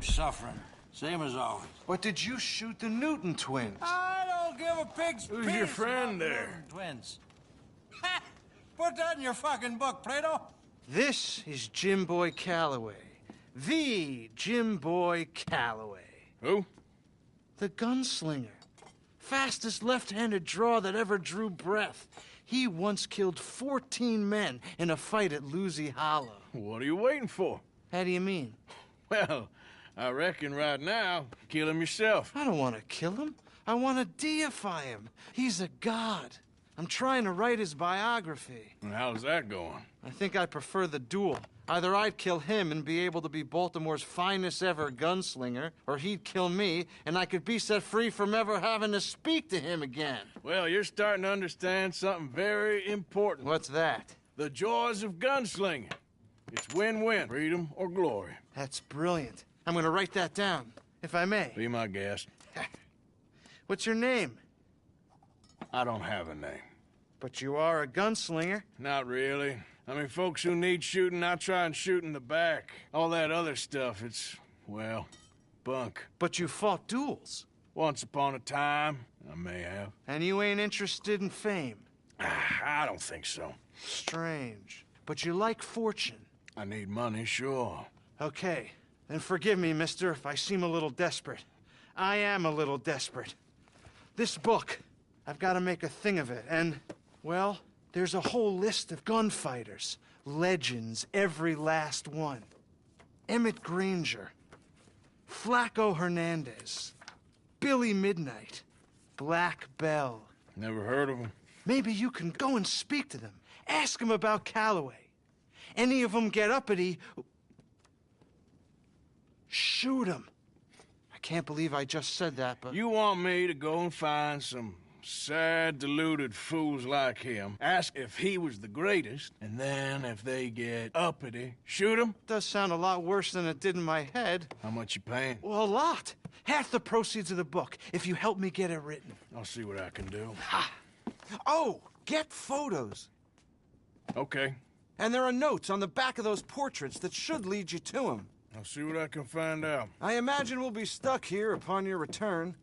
suffering. Same as always. But did you shoot the Newton twins? I don't give a pig's Who's piece your friend about there? Newton twins. Ha! Put that in your fucking book, Plato. This is Jim Boy Calloway. The Jim Boy Calloway. Who? The gunslinger. Fastest left-handed draw that ever drew breath. He once killed 14 men in a fight at Lucy Hollow. What are you waiting for? How do you mean? Well, I reckon right now, kill him yourself. I don't want to kill him. I want to deify him. He's a god. I'm trying to write his biography. And how's that going? I think I prefer the duel. Either I'd kill him and be able to be Baltimore's finest ever gunslinger, or he'd kill me and I could be set free from ever having to speak to him again. Well, you're starting to understand something very important. What's that? The joys of gunslinging. It's win-win, freedom or glory. That's brilliant. I'm gonna write that down, if I may. Be my guest. What's your name? I don't have a name. But you are a gunslinger. Not really. I mean, folks who need shooting, I try and shoot in the back. All that other stuff, it's, well, bunk. But you fought duels. Once upon a time, I may have. And you ain't interested in fame. I don't think so. Strange. But you like fortune. I need money, sure. Okay. Then forgive me, mister, if I seem a little desperate. I am a little desperate. This book, I've got to make a thing of it, and, well, there's a whole list of gunfighters. Legends, every last one. Emmett Granger, Flaco Hernandez, Billy Midnight, Black Bell. Never heard of him. Maybe you can go and speak to them. Ask them about Calloway. Any of them get uppity, shoot them. I can't believe I just said that, but... You want me to go and find some sad, deluded fools like him, ask if he was the greatest, and then if they get uppity, shoot him? Does sound a lot worse than it did in my head. How much you paying? Well, a lot. Half the proceeds of the book, if you help me get it written. I'll see what I can do. Ha! Oh, get photos. Okay. And there are notes on the back of those portraits that should lead you to him. I'll see what I can find out. I imagine we'll be stuck here upon your return.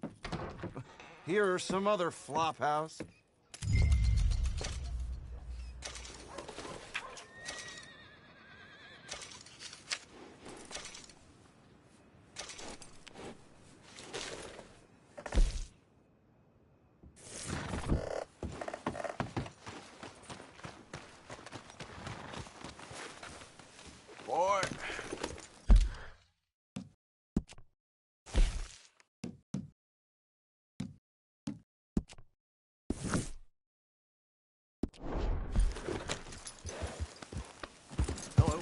Here or some other flop house. Boy. Hello.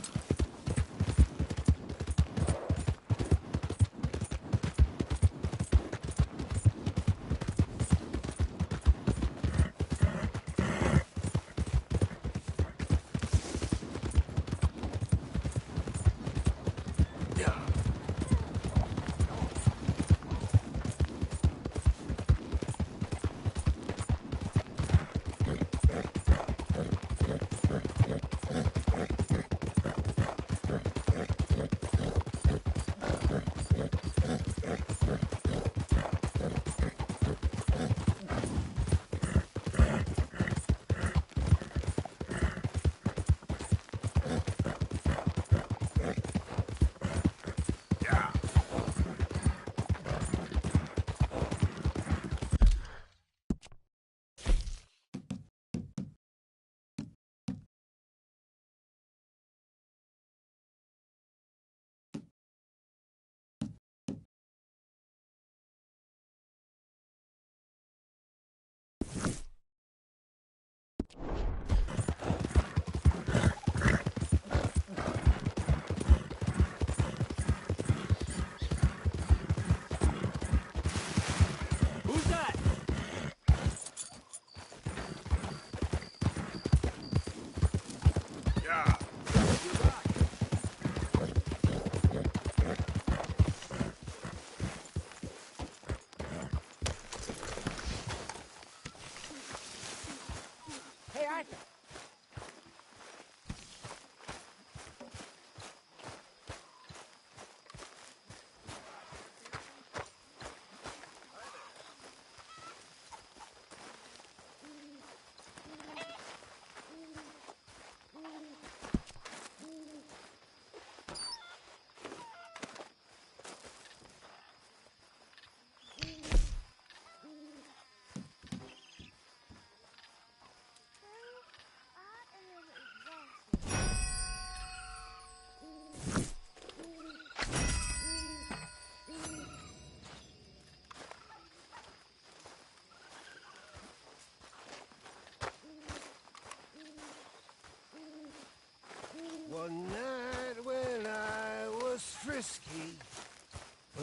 Who's that? Yeah. Hey, I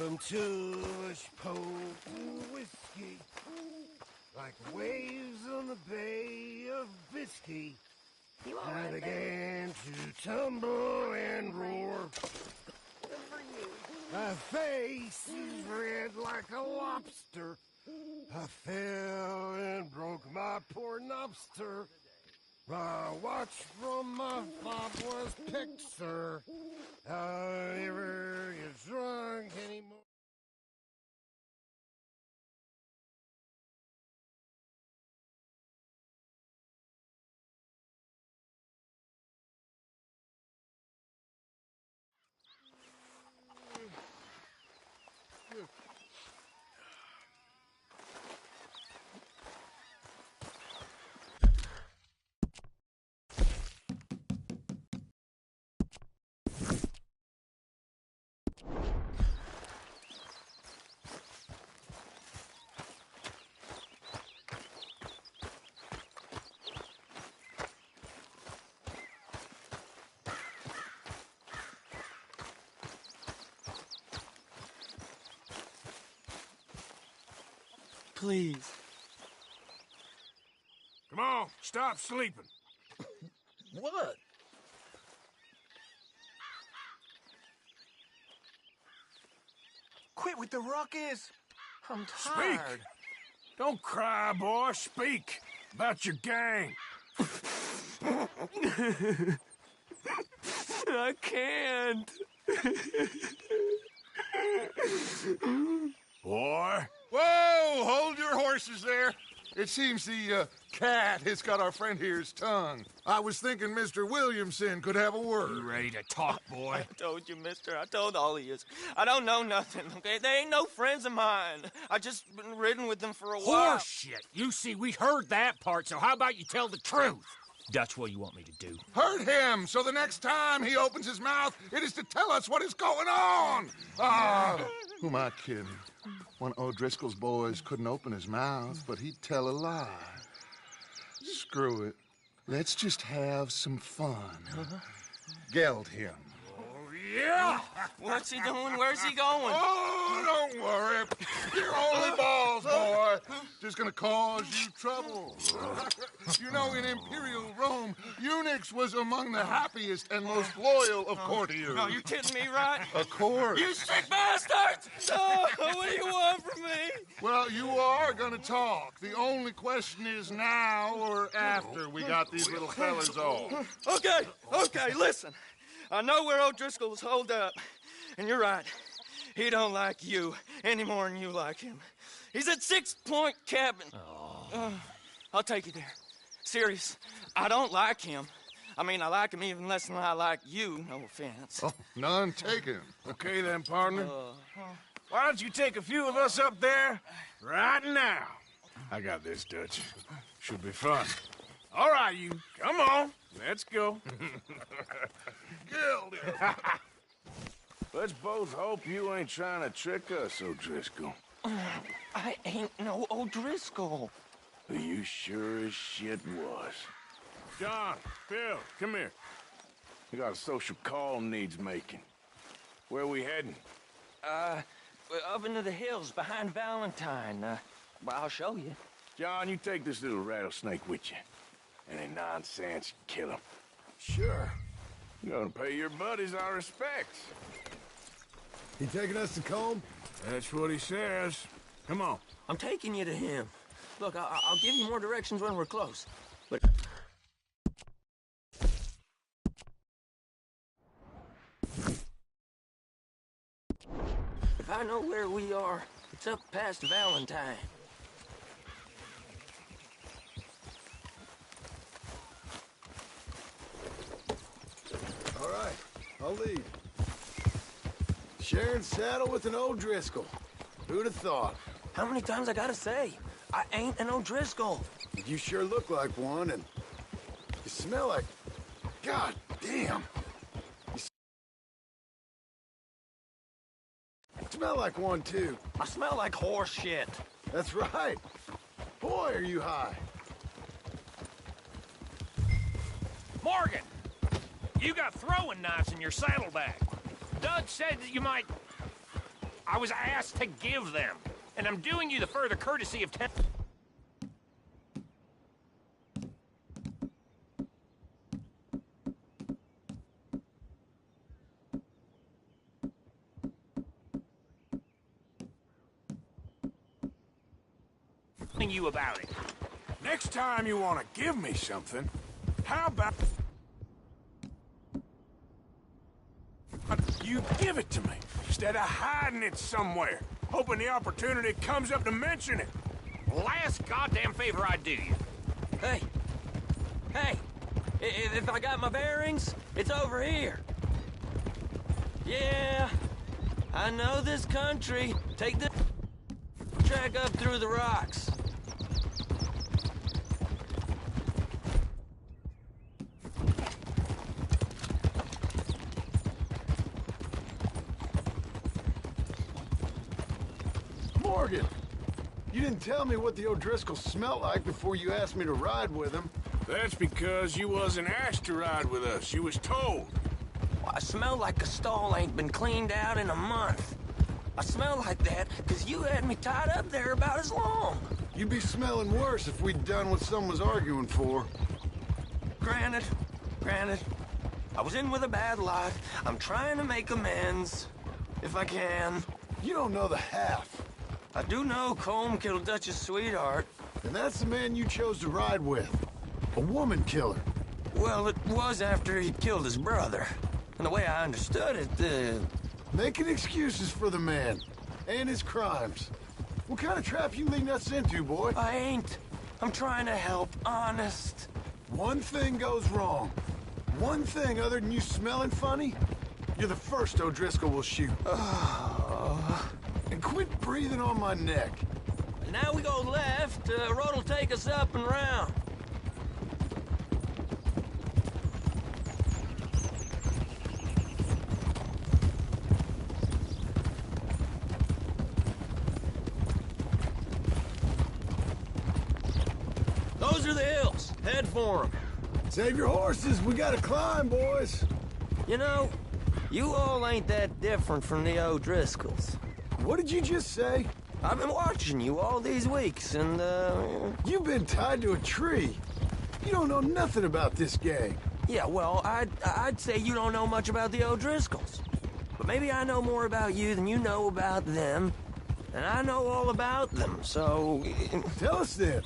some tush potent whiskey, like waves on the Bay of Biscay. I began to tumble and roar. My face is red like a lobster. I fell and broke my poor knobster. My watch from my fob was picked, sir. I'll never get drunk anymore. Please. Come on, stop sleeping. What? Quit with the ruckus. I'm tired. Speak. Don't cry, boy. Speak about your gang. I can't. Boy. Whoa! Hold your horses there. It seems the cat has got our friend here's tongue. I was thinking Mr. Williamson could have a word. You ready to talk, boy? I told you, mister. I told all of you. I don't know nothing, okay? They ain't no friends of mine. I just been ridden with them for a while. Horse shit. You see, we heard that part, so how about you tell the truth? Dutch, what do you want me to do? Hurt him, so the next time he opens his mouth, it is to tell us what is going on. Ah, who am I kidding? One of O'Driscoll's boys couldn't open his mouth, but he'd tell a lie. Screw it. Let's just have some fun. Geld him. Yeah! What's he doing? Where's he going? Oh, don't worry. You're only balls, boy. Just gonna cause you trouble. You know, in Imperial Rome, eunuchs was among the happiest and most loyal of courtiers. No, you kidding me, right? Of course. You sick bastards! Oh, what do you want from me? Well, you are gonna talk. The only question is now or after we got these little fellas off. Okay, listen. I know where O'Driscoll's holed up, and you're right. He don't like you any more than you like him. He's at 6 Point Cabin. I'll take you there. Serious, I don't like him. I mean, I like him even less than I like you, no offense. Oh, none taken. Okay then, partner. Why don't you take a few of us up there right now? I got this, Dutch. Should be fun. All right, you. Come on. Let's go. Geld him. Let's both hope you ain't trying to trick us, O'Driscoll. I ain't no O'Driscoll. You sure as shit was. John, Bill, come here. We got a social call needs making. Where we heading? Up into the hills behind Valentine. Well, I'll show you. John, you take this little rattlesnake with you. Any nonsense, kill him. Sure. You're gonna pay your buddies our respects. He taking us to Combe? That's what he says. Come on. I'm taking you to him. Look, I'll give you more directions when we're close. But if I know where we are, it's up past Valentine. All right, I'll lead. Sharing saddle with an O'Driscoll. Who'd have thought? How many times I gotta say? I ain't an O'Driscoll. You sure look like one, and you smell like... God damn! You smell like one, too. I smell like horse shit. That's right. Boy, are you high. Morgan! You got throwing knives in your saddlebag. Dutch said that you might... I was asked to give them. And I'm doing you the further courtesy of telling you about it. Next time you want to give me something, how about you give it to me instead of hiding it somewhere, hoping the opportunity comes up to mention it? Last goddamn favor I do you. Hey, if I got my bearings, it's over here. Yeah, I know this country. Take the track up through the rocks. Morgan, you didn't tell me what the O'Driscolls smelled like before you asked me to ride with them. That's because you wasn't asked to ride with us. You was told. I smell like a stall ain't been cleaned out in a month. I smell like that because you had me tied up there about as long. You'd be smelling worse if we'd done what someone was arguing for. Granted. I was in with a bad lot. I'm trying to make amends, if I can. You don't know the half. I do know Colm killed Dutch's sweetheart. And that's the man you chose to ride with. A woman killer. Well, it was after he killed his brother. And the way I understood it, Making excuses for the man. And his crimes. What kind of trap you leading us into, boy? I ain't. I'm trying to help, honest. One thing goes wrong. One thing other than you smelling funny, you're the first O'Driscoll will shoot. And quit breathing on my neck. Now we go left. Road will take us up and round. Those are the hills. Head for them. Save your horses. We gotta climb, boys. You know, you all ain't that different from the O'Driscolls. What did you just say? I've been watching you all these weeks, and, You've been tied to a tree. You don't know nothing about this gang. yeah, well, I'd say you don't know much about the O'Driscolls. But maybe I know more about you than you know about them. And I know all about them, so... Tell us then.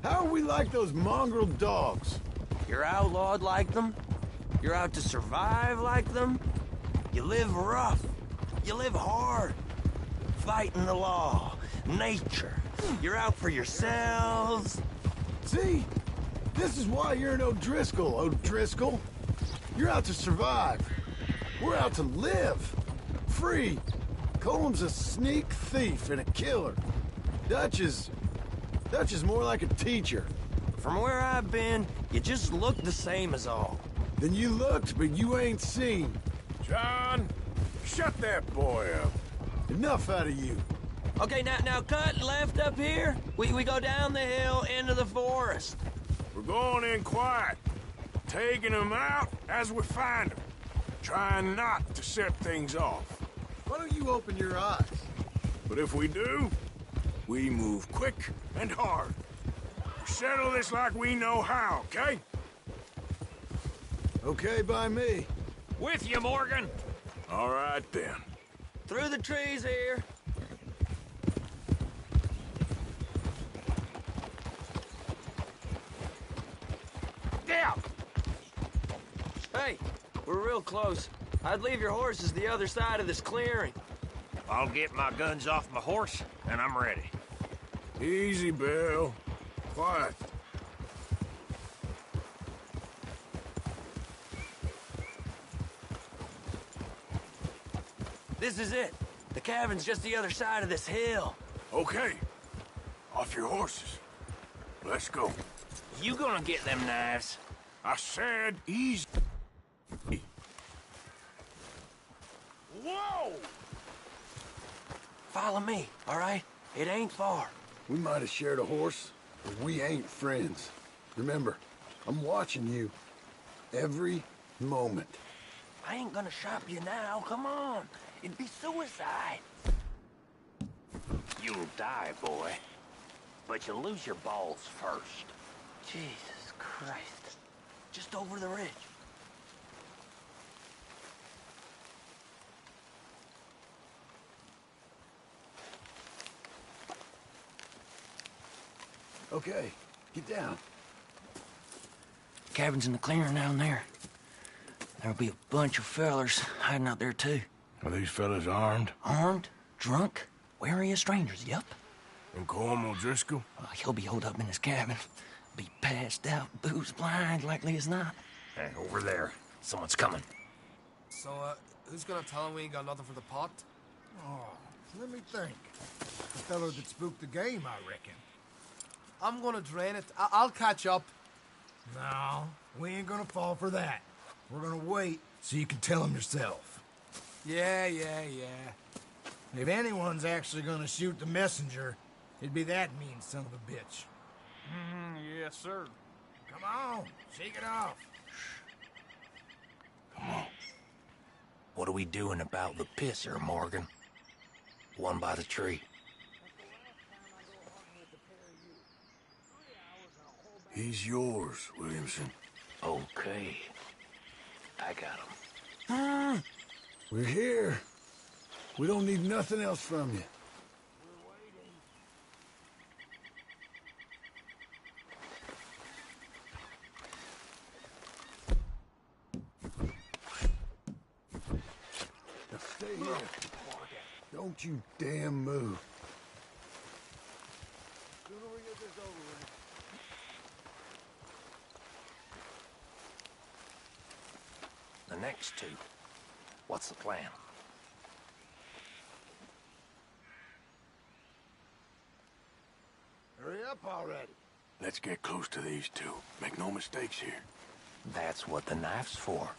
How are we like those mongrel dogs? You're outlawed like them. You're out to survive like them. You live rough. You live hard. Fighting the law. Nature. You're out for yourselves. See? This is why you're an O'Driscoll, O'Driscoll. You're out to survive. We're out to live. Free. Colm's a sneak thief and a killer. Dutch is more like a teacher. From where I've been, you just look the same as all. Then you looked, but you ain't seen. John, shut that boy up. Enough out of you. Okay, now cut left up here. We go down the hill into the forest. We're going in quiet, taking them out as we find them, trying not to set things off. Why don't you open your eyes? But if we do, we move quick and hard. We settle this like we know how, okay? Okay by me. With you, Morgan. All right, then. Through the trees here. Yeah. Hey, we're real close. I'd leave your horses the other side of this clearing. I'll get my guns off my horse, and I'm ready. Easy, Bill. Quiet. This is it. The cabin's just the other side of this hill. Okay. Off your horses. Let's go. You gonna get them knives? I said easy. Whoa! Follow me, all right? It ain't far. We might have shared a horse, but we ain't friends. Remember, I'm watching you. Every moment. I ain't gonna shop you now. Come on. It'd be suicide. You'll die, boy. But you'll lose your balls first. Jesus Christ. Just over the ridge. Okay, get down. Cabin's in the clearing down there. There'll be a bunch of fellers hiding out there, too. Are these fellas armed? Armed, drunk, wary of strangers, yep. And Colm O'Driscoll? He'll be holed up in his cabin. Be passed out, booze blind, likely as not. Hey, over there. Someone's coming. So, who's gonna tell him we ain't got nothing for the pot? Oh, let me think. The fellow that spooked the game, I reckon. I'm gonna drain it. I'll catch up. No, we ain't gonna fall for that. We're gonna wait so you can tell him yourself. Yeah. If anyone's actually gonna shoot the messenger, it'd be that mean son of a bitch. Yes, sir. Come on, shake it off. What are we doing about the pisser, Morgan? One by the tree. He's yours, Williamson. Okay. I got him. We're here. We don't need nothing else from you. Now stay here. Don't you damn move. Sooner we get this over with. The next two. What's the plan? Hurry up already. Let's get close to these two. Make no mistakes here. That's what the knife's for.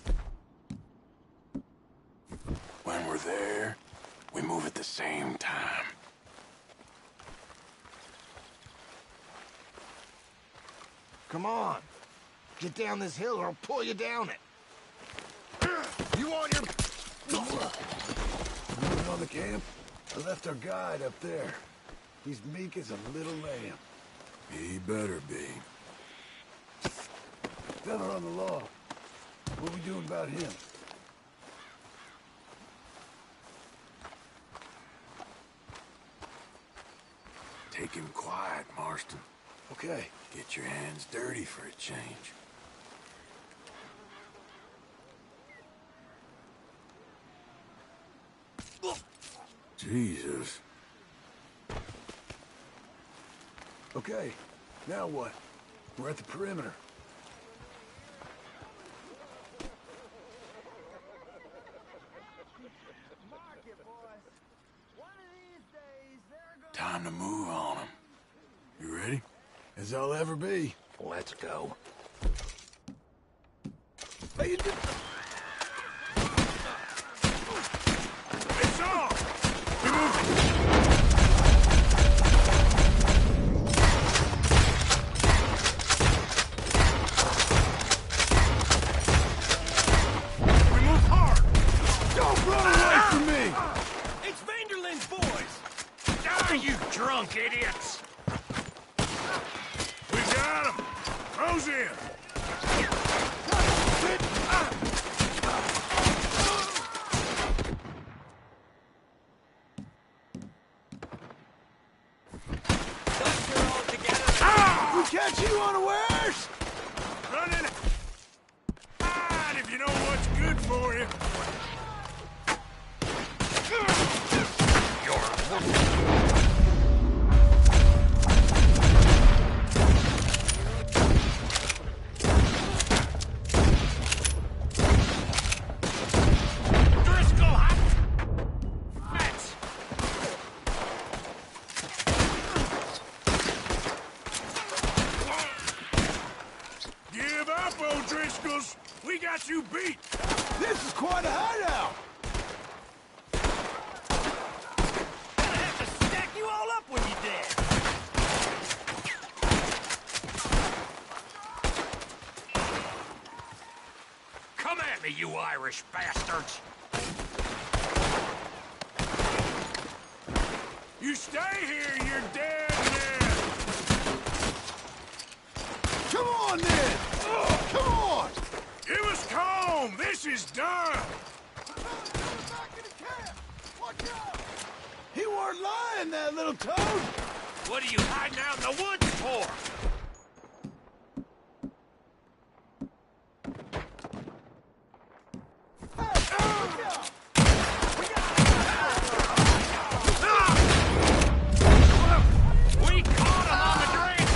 When we're there, we move at the same time. Come on. Get down this hill or I'll pull you down it. You want your... Moving on the camp? I left our guide up there. He's meek as a little lamb. He better be. Fella on the law. What we doing about him? Take him quiet, Marston. Okay. Get your hands dirty for a change. Jesus. Okay. Now what? We're at the perimeter. Time to move on him. You ready? As I'll ever be. Let's go. Hey, you did... It's on! We move hard! Don't run away from me! It's Vanderlyn's boys! Die, you drunk idiots! We got him! Close in! We catch you unawares! Running! Fine if you know what's good for you. Driscoll hot! That's... Give up, O'Driscolls! We got you beat! This is quite a hideout! Gonna have to stack you all up when you're dead! Come at me, you Irish bastards! You stay here, you're dead man! Come on, then! Come on! Give us comb! This is done! Back in the camp! Watch out! He weren't lying, that little toad! What are you hiding out in the woods for? We caught him on the drink!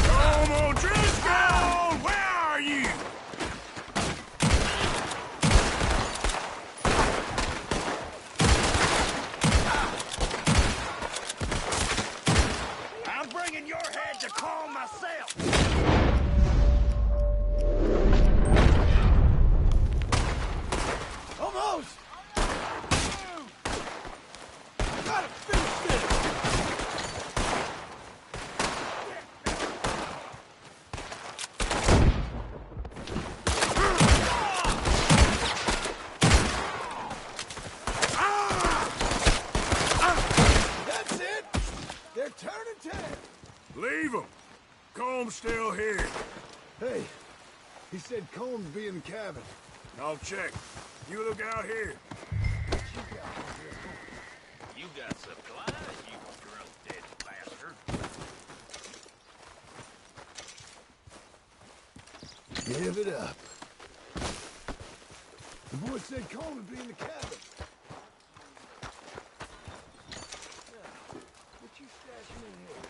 Come on, Driscoll! Where are you? I'm bringing your head to calm myself! Almost! Gotta finish this! That's it! They're turning tail! Leave him. Comb's still here. Hey, he said Combs be in the cabin. I'll check. You look out here. You got supplies, you drunk dead bastard. Give it up. The boy said Combs would be in the cabin. What you stashing in here?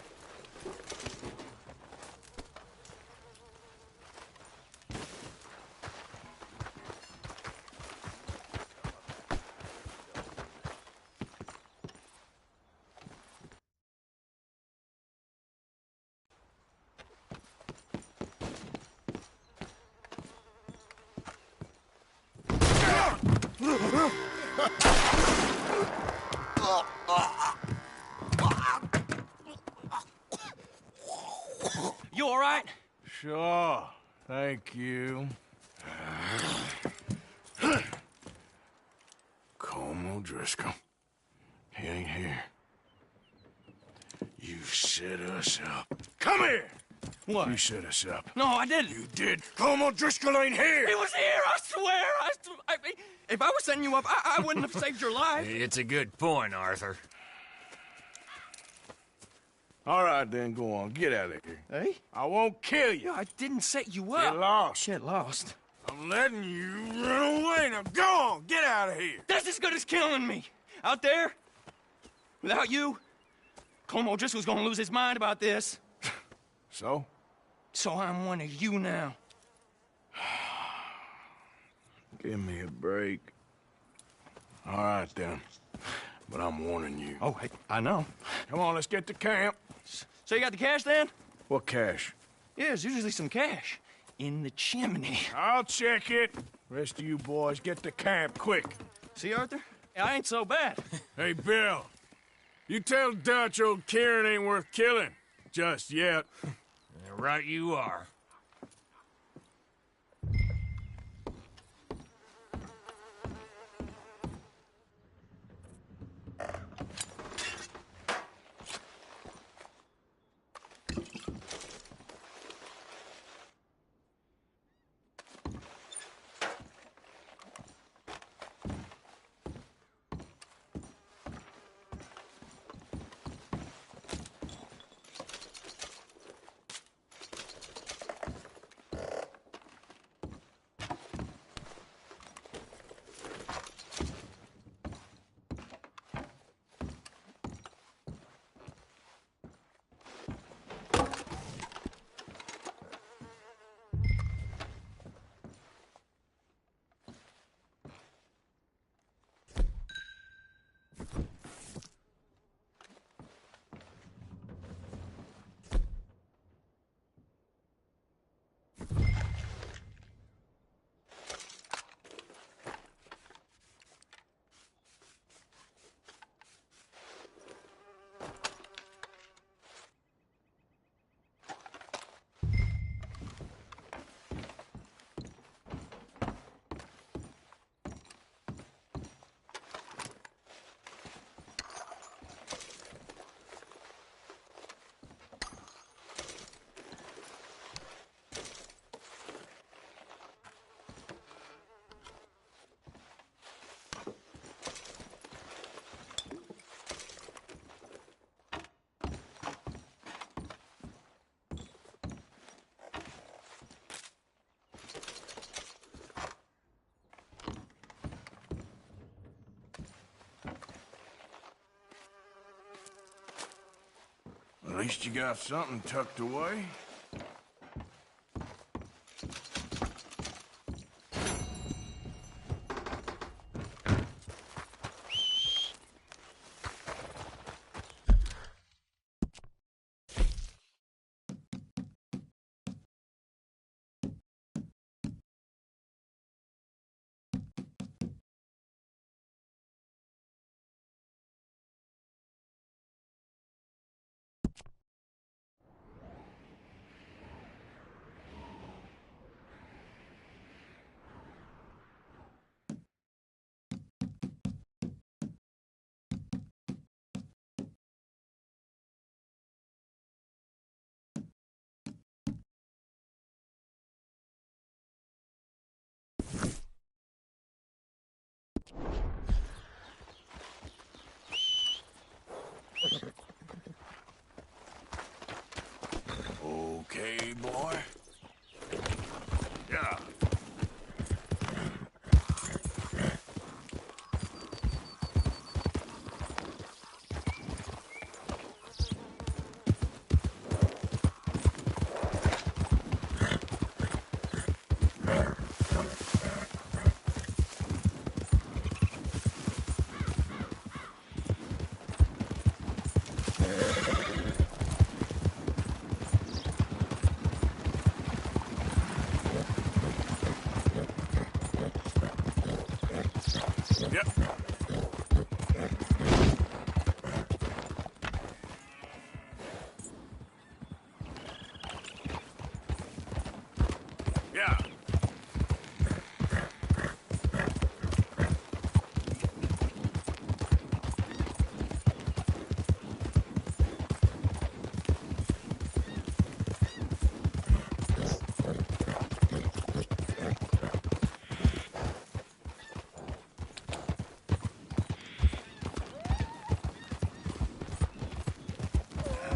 You all right? Sure. Thank you. Colm O'Driscoll. He ain't here. You set us up. Come here! What? You set us up. No, I didn't. You did. Colm O'Driscoll ain't here! He was here, I swear! If I was setting you up, I wouldn't have saved your life. It's a good point, Arthur. All right, then, go on. Get out of here. Hey? I won't kill you. I didn't set you up. Get lost. Get lost. I'm letting you run away. Now go on. Get out of here. That's as good as killing me. Out there, without you, Colm O'Driscoll's gonna lose his mind about this. So? So I'm one of you now. Give me a break. All right, then. But I'm warning you. Oh, hey, I know. Come on, let's get to camp. So you got the cash then? What cash? Yeah, there's usually some cash in the chimney. I'll check it. Rest of you boys, get to camp, quick. See, Arthur? I ain't so bad. Hey, Bill. You tell Dutch old Kieran ain't worth killing. Just yet. Right you are. At least you got something tucked away. Okay, boy. Yeah. Yep. Yeah.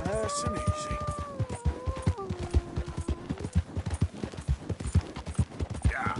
Nice and easy. Yeah.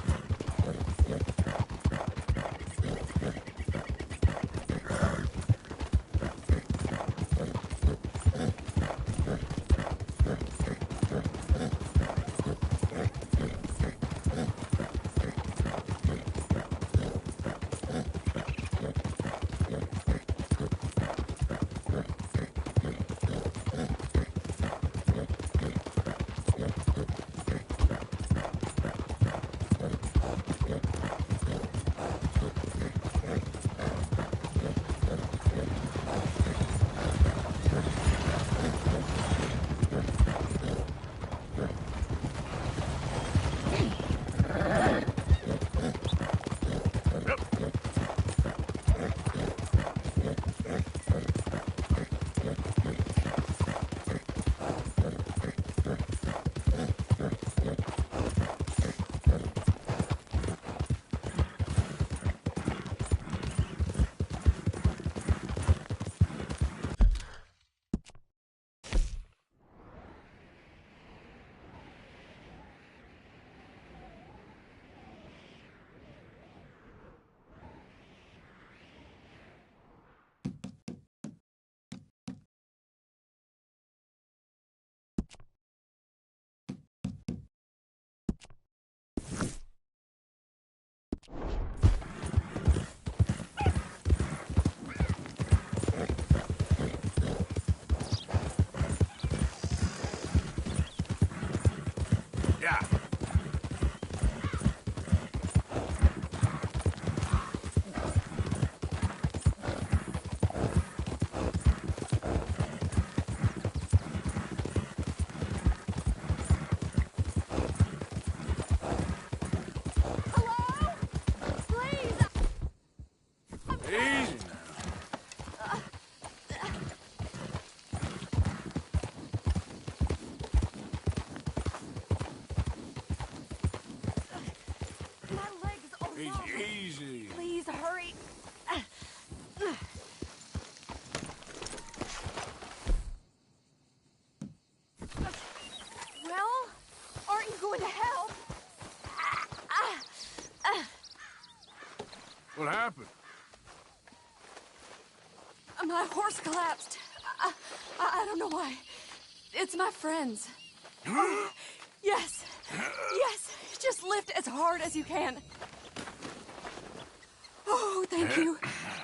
Yeah. Easy now. My legs, oh no. Easy. Please hurry. Well, aren't you going to help? What happened? My horse collapsed. I don't know why. It's my friends. Oh, yes. Yes. Just lift as hard as you can. Oh, thank you.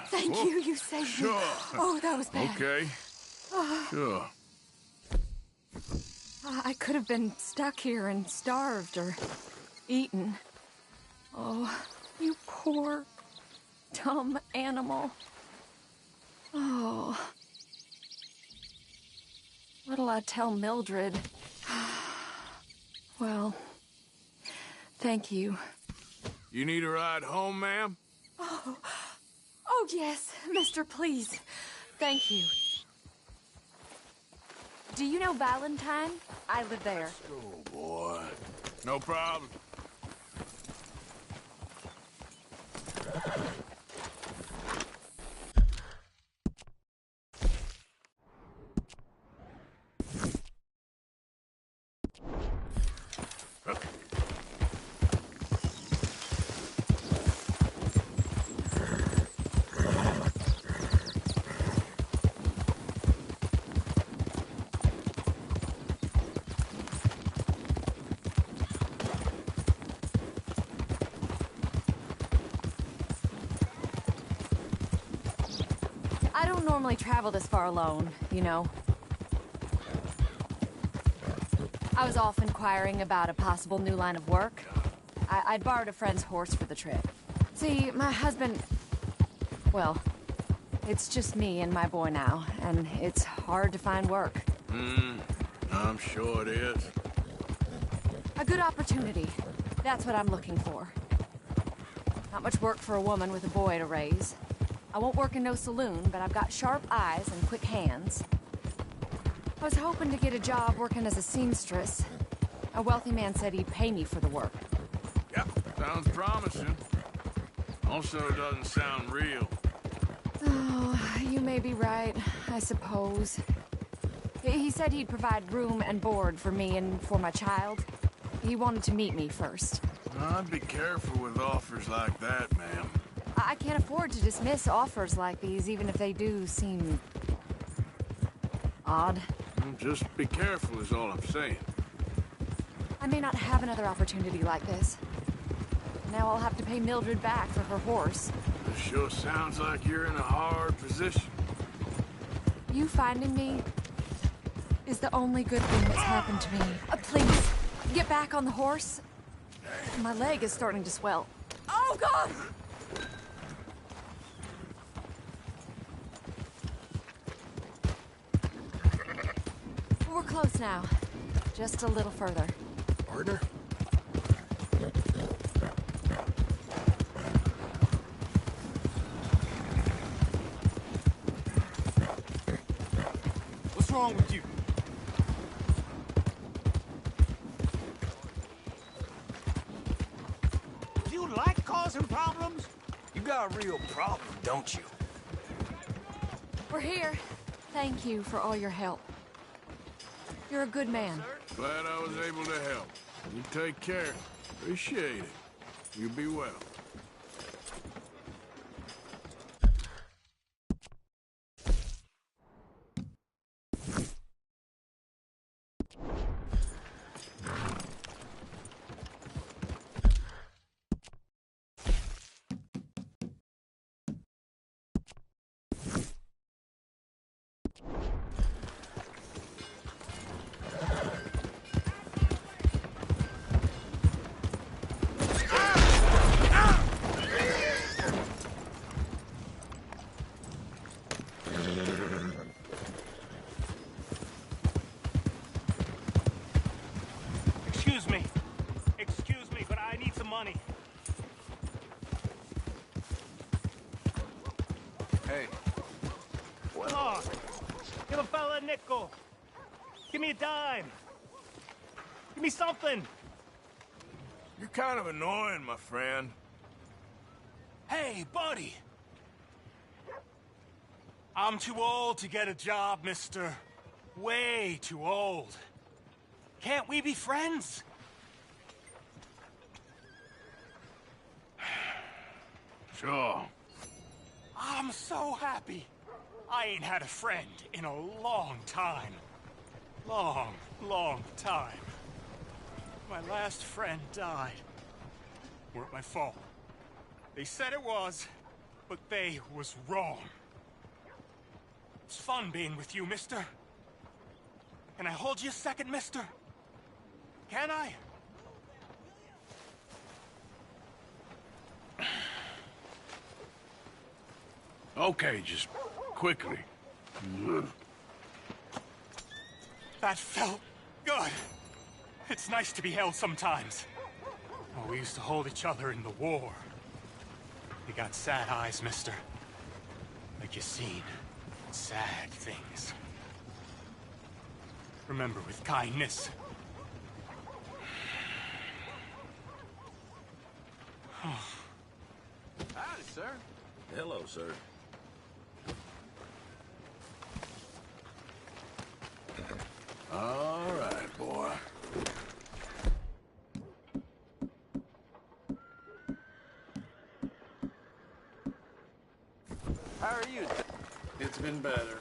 Thank you. You saved me. Oh, that was bad. Okay. Sure. I could have been stuck here and starved or eaten. Oh, you poor, dumb animal. Oh. What'll I tell Mildred? Well, thank you. You need a ride home, ma'am? Oh, yes, mister, please. Thank you. Do you know Valentine? I live there. Oh, boy. No problem. I don't normally travel this far alone, you know. I was off inquiring about a possible new line of work. I'd borrowed a friend's horse for the trip. See, my husband... Well, it's just me and my boy now, and it's hard to find work. I'm sure it is. A good opportunity. That's what I'm looking for. Not much work for a woman with a boy to raise. I won't work in no saloon, but I've got sharp eyes and quick hands. I was hoping to get a job working as a seamstress. A wealthy man said he'd pay me for the work. Yeah, sounds promising. Also doesn't sound real. Oh, you may be right, I suppose. He said he'd provide room and board for me and for my child. He wanted to meet me first. I'd be careful with offers like that, ma'am. I can't afford to dismiss offers like these, even if they do seem... odd. Just be careful is all I'm saying. I may not have another opportunity like this. Now I'll have to pay Mildred back for her horse. This sure sounds like you're in a hard position. You finding me is the only good thing that's happened to me. Please, get back on the horse. My leg is starting to swell. Oh, God! We're close now. Just a little further. Partner? What's wrong with you? You like causing problems? You got a real problem, don't you? We're here. Thank you for all your help. You're a good man. Glad I was able to help. You take care. Appreciate it. You be well. Excuse me, but I need some money. Hey. Come on. Give a fella a nickel. Give me a dime. Give me something. You're kind of annoying, my friend. Hey, buddy. I'm too old to get a job, mister. Way too old. Can't we be friends? Sure. I'm so happy. I ain't had a friend in a long time. long, long time. My last friend died. Weren't my fault. They said it was, but they was wrong. It's fun being with you, mister. Can I hold you a second, mister? Can I? Okay, just quickly. That felt good. It's nice to be held sometimes. Oh, we used to hold each other in the war. You got sad eyes, mister. Like you seen sad things. Remember, with kindness. Howdy, sir. Hello, sir. All right, boy. How are you? It's been better.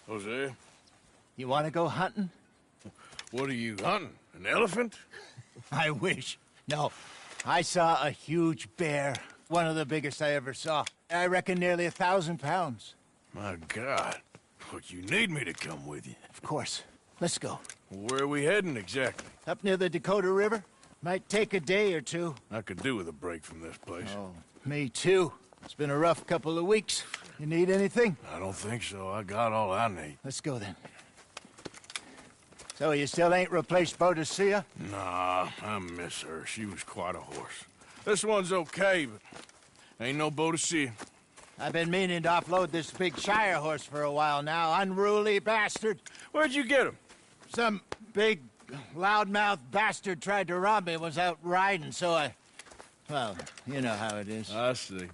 Jose? You want to go hunting? What are you hunting? An elephant? I wish. No. I saw a huge bear. One of the biggest I ever saw. I reckon nearly 1,000 pounds. My God. But you need me to come with you. Of course. Let's go. Where are we heading exactly? Up near the Dakota River. Might take a day or two. I could do with a break from this place. Oh, me too. It's been a rough couple of weeks. You need anything? I don't think so. I got all I need. Let's go then. So you still ain't replaced Boadicea? Nah, I miss her. She was quite a horse. This one's okay, but ain't no Boadicea. I've been meaning to offload this big Shire horse for a while now. Unruly bastard. Where'd you get him? Some big, loudmouth bastard tried to rob me, was out riding, so I... Well, you know how it is. I see.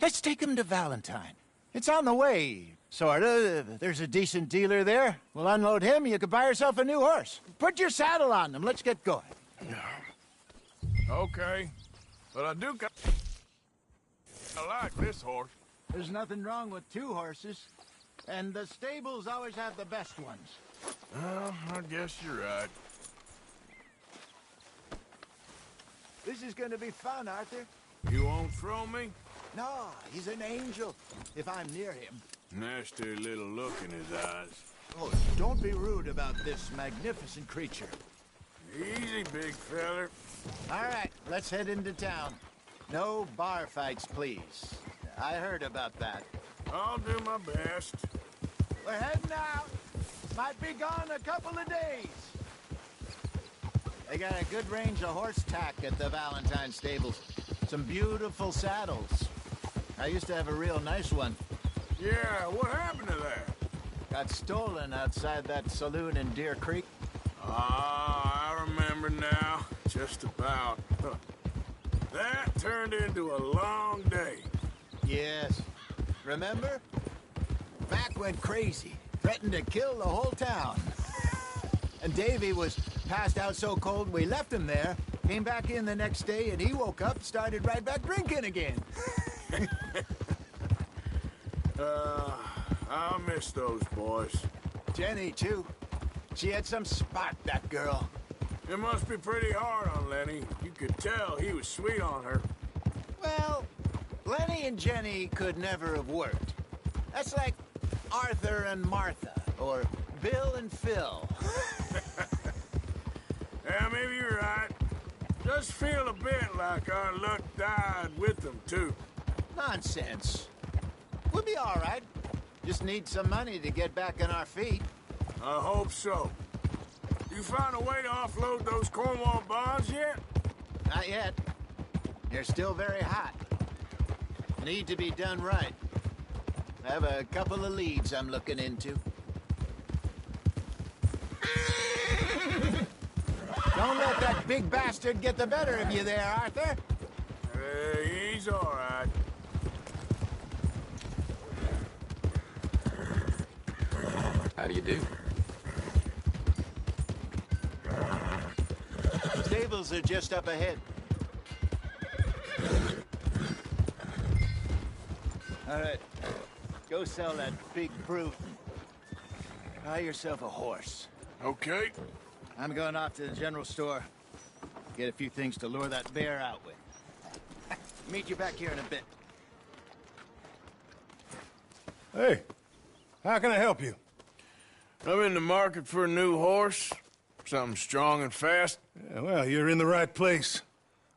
Let's take him to Valentine. It's on the way, sorta. There's a decent dealer there. We'll unload him, you could buy yourself a new horse. Put your saddle on them, let's get going. Okay. But I like this horse. There's nothing wrong with two horses. And the stables always have the best ones. Well, I guess you're right. This is gonna be fun, Arthur. You won't throw me? No, he's an angel, if I'm near him. Nasty little look in his eyes. Oh, don't be rude about this magnificent creature. Easy, big feller. All right, let's head into town. No bar fights, please. I heard about that. I'll do my best. We're heading out. Might be gone a couple of days. They got a good range of horse tack at the Valentine stables. Some beautiful saddles. I used to have a real nice one. Yeah, what happened to that? Got stolen outside that saloon in Deer Creek. Ah, I remember now. Just about. That turned into a long day. Yes. Remember? Mac went crazy. Threatened to kill the whole town. And Davy was passed out so cold we left him there, came back in the next day, and he woke up, started right back drinking again. I'll miss those boys. Jenny, too. She had some spot, that girl. It must be pretty hard on Lenny. You could tell he was sweet on her. Well, Lenny and Jenny could never have worked. That's like Arthur and Martha, or Bill and Phil. Yeah, maybe you're right. Does feel a bit like our luck died with them, too. Nonsense. We'll be all right. Just need some money to get back on our feet. I hope so. You found a way to offload those Cornwall bonds yet? Not yet. They're still very hot. Need to be done right. I have a couple of leads I'm looking into. Don't let that big bastard get the better of you there, Arthur. He's all right. How do you do? Stables are just up ahead. All right. Go sell that big brute. Buy yourself a horse. Okay. I'm going off to the general store. Get a few things to lure that bear out with. Meet you back here in a bit. Hey, how can I help you? I'm in the market for a new horse. Something strong and fast. Yeah, well, you're in the right place.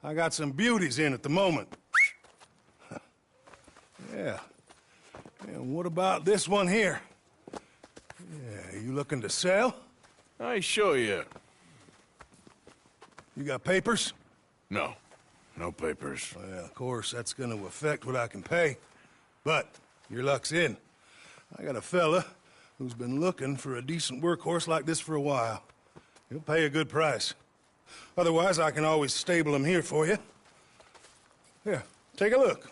I got some beauties in at the moment. Yeah. And what about this one here? Yeah, you looking to sell? I ain't sure yet. You got papers? No. No papers. Well, of course, that's gonna affect what I can pay. But your luck's in. I got a fella who's been looking for a decent workhorse like this for a while. He'll pay a good price. Otherwise, I can always stable him here for you. Here, take a look.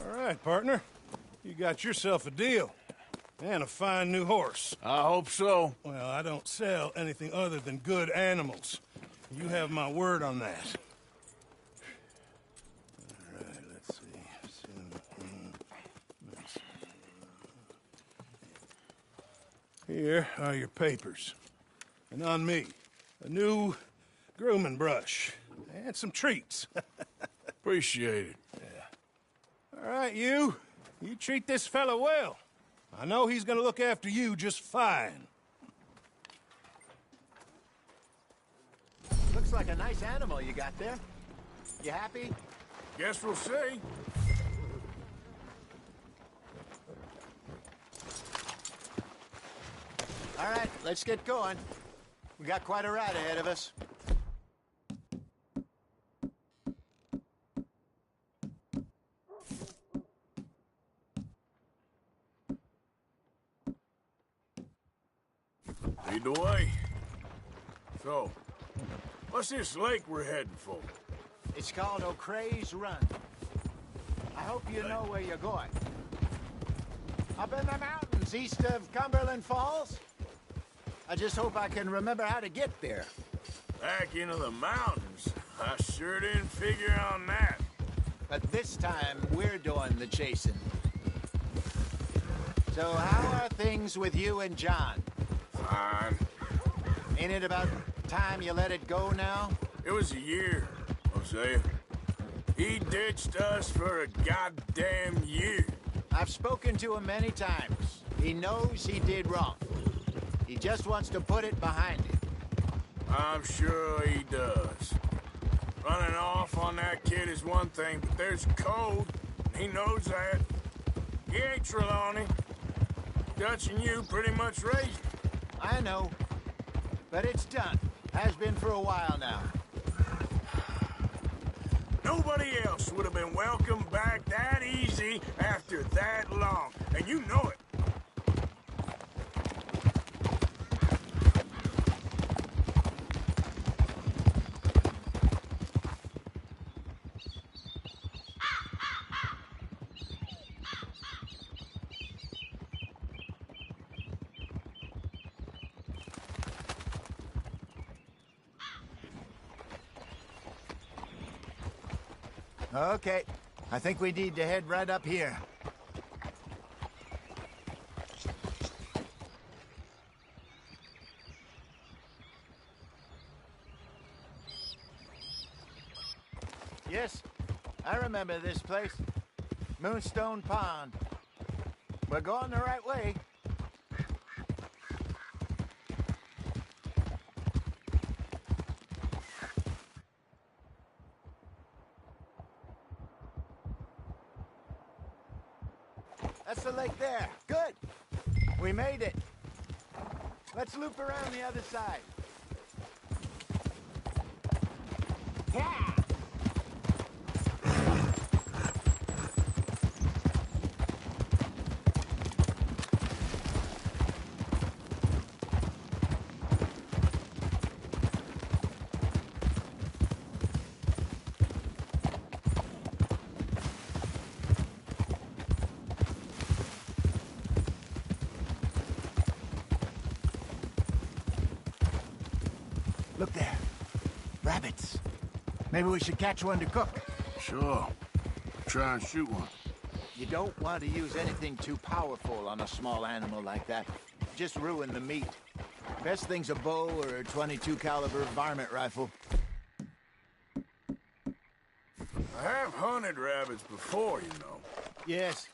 All right, partner. You got yourself a deal. And a fine new horse. I hope so. Well, I don't sell anything other than good animals. You have my word on that. All right, let's see. Here are your papers. And on me, a new grooming brush. And some treats. Appreciate it. All right, you. You treat this fella well. I know he's gonna look after you just fine. Looks like a nice animal you got there. You happy? Guess we'll see. All right, let's get going. We got quite a ride ahead of us. Lead the way. So, what's this lake we're heading for? It's called O'Creagh's Run. I hope you know where you're going. Up in the mountains east of Cumberland Falls. I just hope I can remember how to get there. Back into the mountains? I sure didn't figure on that. But this time, we're doing the chasing. So how are things with you and John? Fine. Ain't it about time you let it go now? It was a year, Hosea. He ditched us for a goddamn year. I've spoken to him many times. He knows he did wrong. He just wants to put it behind him. I'm sure he does. Running off on that kid is one thing, but there's code. He knows that. He ain't Trelawney. Dutch and you pretty much raised him. I know. But it's done. Has been for a while now. Nobody else would have been welcomed back that easy after that long. And you know it. Okay. I think we need to head right up here. Yes, I remember this place. Moonstone Pond. We're going the right way. That's the lake there. Good. We made it. Let's loop around the other side. Yeah! Look there. Rabbits. Maybe we should catch one to cook. Sure. Try and shoot one. You don't want to use anything too powerful on a small animal like that. Just ruin the meat. Best thing's a bow or a .22 caliber varmint rifle. I have hunted rabbits before, you know. Yes.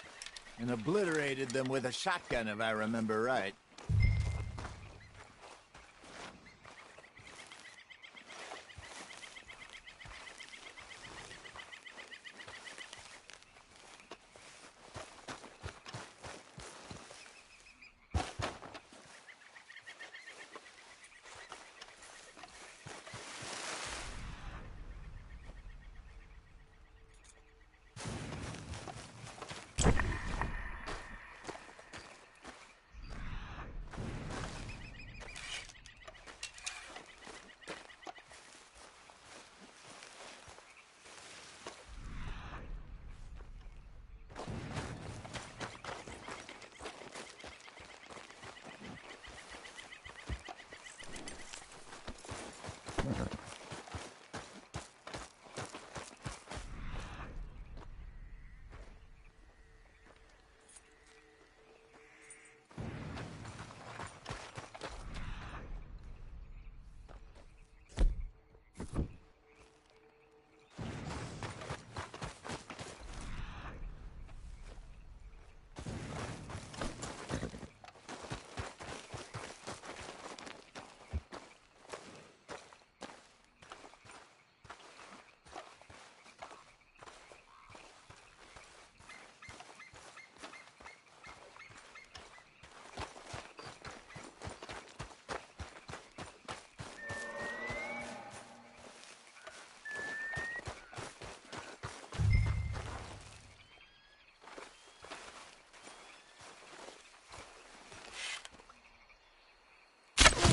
And obliterated them with a shotgun, if I remember right.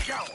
Go!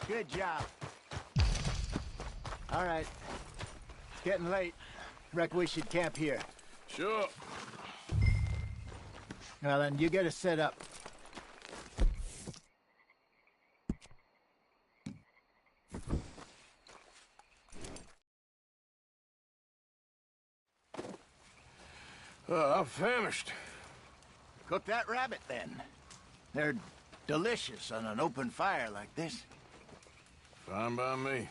Good job. All right. It's getting late. Reckon we should camp here. Sure. Well, then, you get us set up. I'm famished. Cook that rabbit, then. They're delicious on an open fire like this. Fine by me.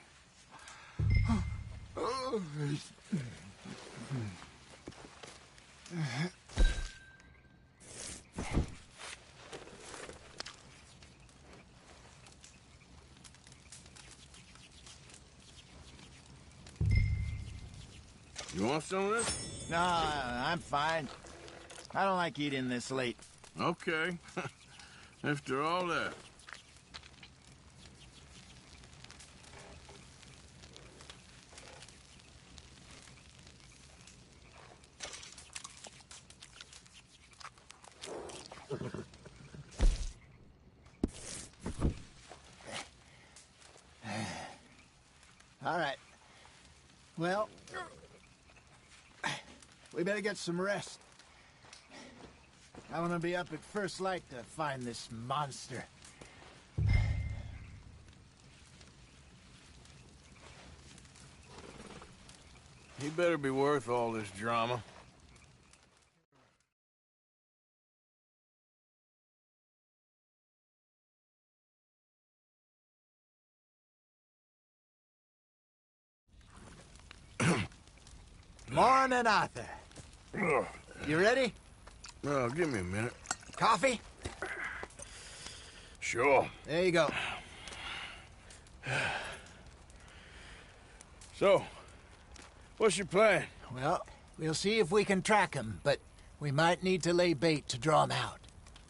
You want some of this? No, I'm fine. I don't like eating this late. Okay. After all that. All right. Well, we better get some rest. I want to be up at first light to find this monster. He better be worth all this drama. Morning, Arthur. You ready? Oh, give me a minute. Coffee? Sure. There you go. So, what's your plan? Well, we'll see if we can track him, but we might need to lay bait to draw him out.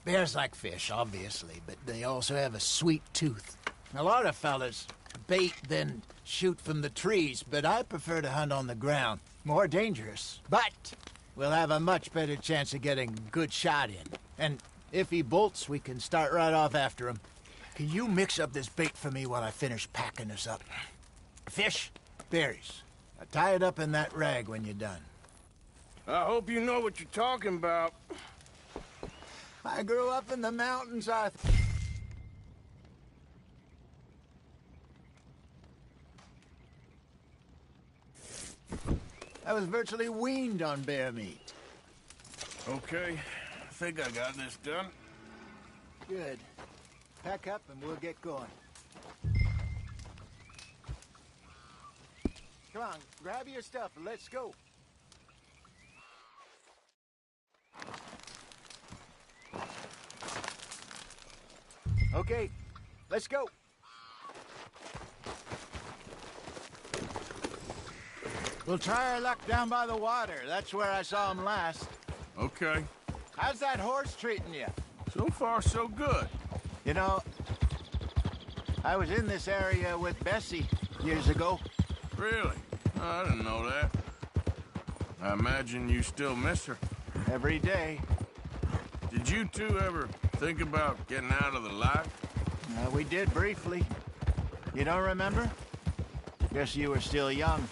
Bears like fish, obviously, but they also have a sweet tooth. A lot of fellas bait, then shoot from the trees, but I prefer to hunt on the ground. More dangerous, but we'll have a much better chance of getting a good shot in. And if he bolts, we can start right off after him. Can you mix up this bait for me while I finish packing this up? Fish, berries. Tie it up in that rag when you're done. I hope you know what you're talking about. I grew up in the mountains, Arthur. I was virtually weaned on bear meat. Okay, I think I got this done. Good. Pack up and we'll get going. Come on, grab your stuff and let's go. Okay, let's go. We'll try our luck down by the water. That's where I saw him last. Okay. How's that horse treating you? So far, so good. You know, I was in this area with Bessie years ago. Really? Oh, I didn't know that. I imagine you still miss her. Every day. Did you two ever think about getting out of the life? We did briefly. You don't remember? Guess you were still young.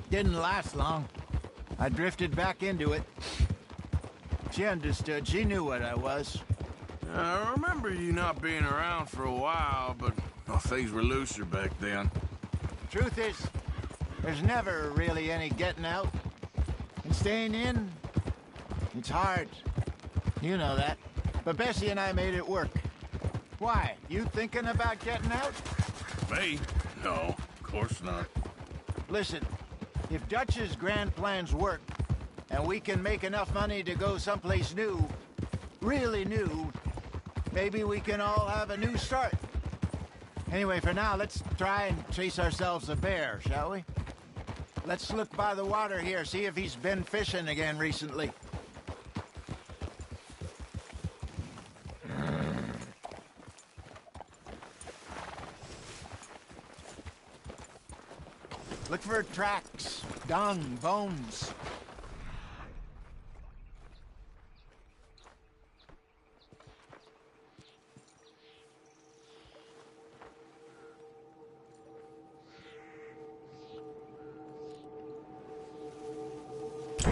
Didn't last long. I drifted back into it. She understood. She knew what I was. I remember you not being around for a while, but well, things were looser back then. Truth is, there's never really any getting out. And staying in, it's hard. You know that. But Bessie and I made it work. Why? You thinking about getting out? Me? No, of course not. Listen, if Dutch's grand plans work, and we can make enough money to go someplace new, really new, maybe we can all have a new start. Anyway, for now, let's try and chase ourselves a bear, shall we? Let's look by the water here, see if he's been fishing again recently. Look for tracks, dung, bones.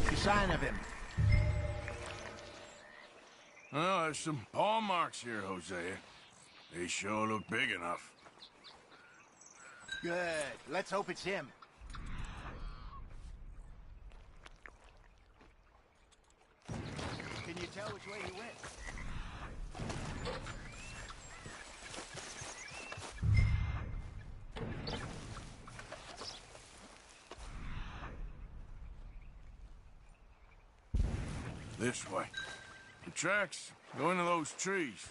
Any sign of him? Oh, there's some paw marks here, Hosea. They sure look big enough. Good. Let's hope it's him. Can you tell which way he went? This way. The tracks go into those trees.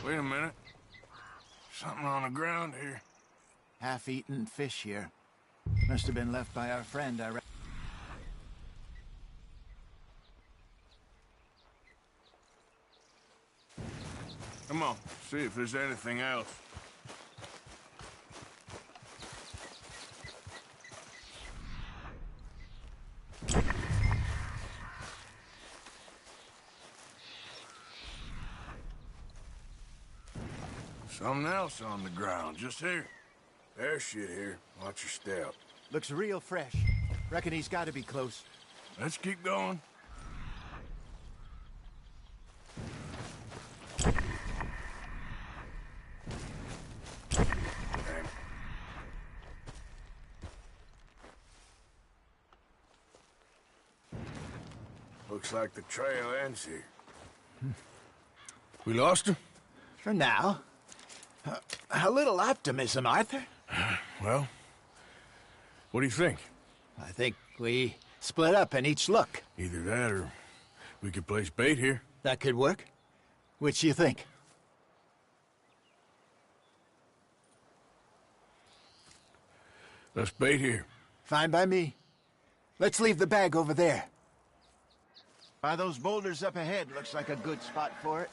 Wait a minute. Something on the ground here. Half-eaten fish here. Must have been left by our friend, I reckon. Come on, see if there's anything else. Something else on the ground, just here. There's shit here. Watch your step. Looks real fresh. Reckon he's got to be close. Let's keep going. Damn. Looks like the trail ends here. We lost him? For now. A little optimism, Arthur. Well, what do you think? I think we split up and each look. Either that or we could place bait here. That could work. Which do you think? Let's bait here. Fine by me. Let's leave the bag over there. By those boulders up ahead, looks like a good spot for it.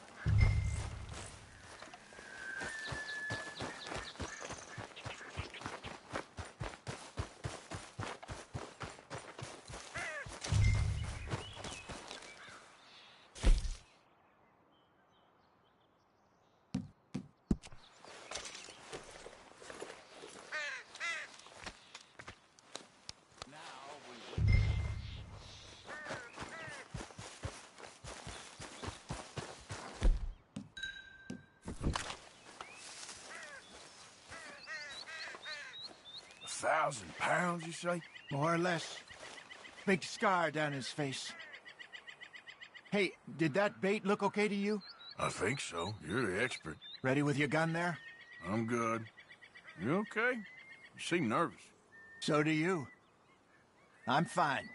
£1,000, you say? More or less. Big scar down his face. Hey, did that bait look okay to you? I think so. You're the expert. Ready with your gun there? I'm good. You okay? You seem nervous. So do you. I'm fine.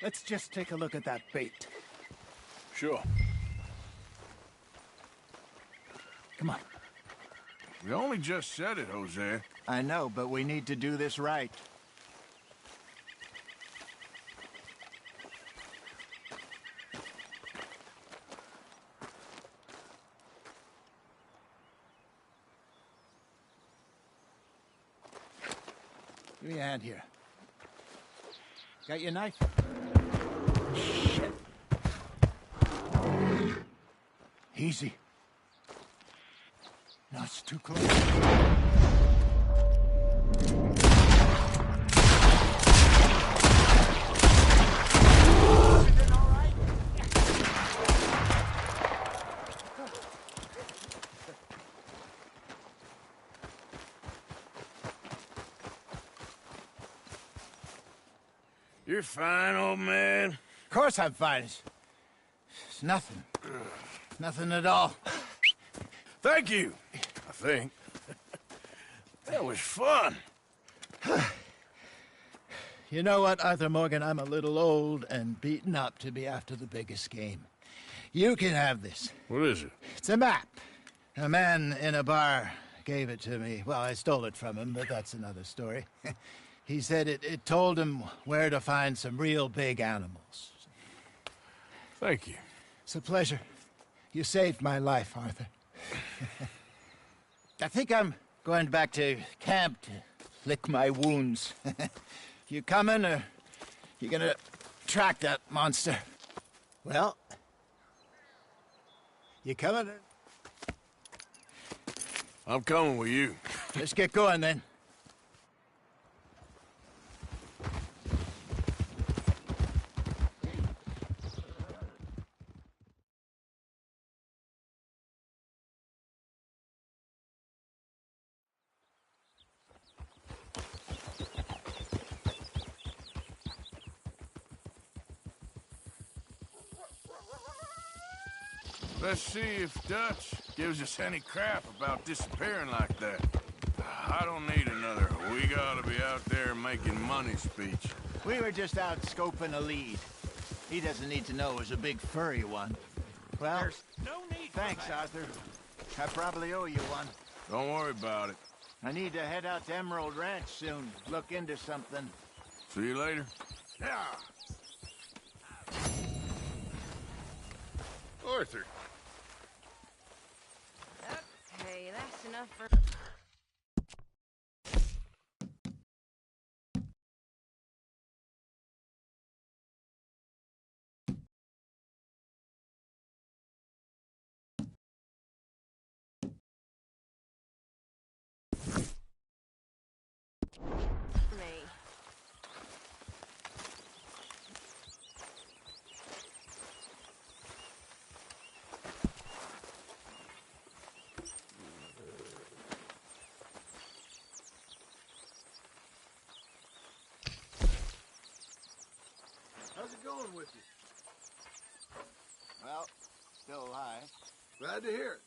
Let's just take a look at that bait. Sure. Come on. We only just said it, Jose. I know, but we need to do this right. Give me a hand here. Got your knife? Shit. Easy. No, it's too close. You're fine, old man. Of course I'm fine. It's nothing. Nothing at all. Thank you, I think. That was fun. You know what, Arthur Morgan? I'm a little old and beaten up to be after the biggest game. You can have this. What is it? It's a map. A man in a bar gave it to me. Well, I stole it from him, but that's another story. He said it told him where to find some real big animals. Thank you. It's a pleasure. You saved my life, Arthur. I think I'm going back to camp to lick my wounds. You coming, or you gonna track that monster? Well, you coming? I'm coming with you. Let's get going, then. Let's see if Dutch gives us any crap about disappearing like that. I don't need another "we gotta be out there making money" speech. We were just out scoping a lead. He doesn't need to know it was a big furry one. Well, There's no need for thanks, that. Arthur. I probably owe you one. Don't worry about it. I need to head out to Emerald Ranch soon. Look into something. See you later. Yeah. Arthur. Okay, that's enough for... me. How's it going with you? Well, still alive. Glad to hear it.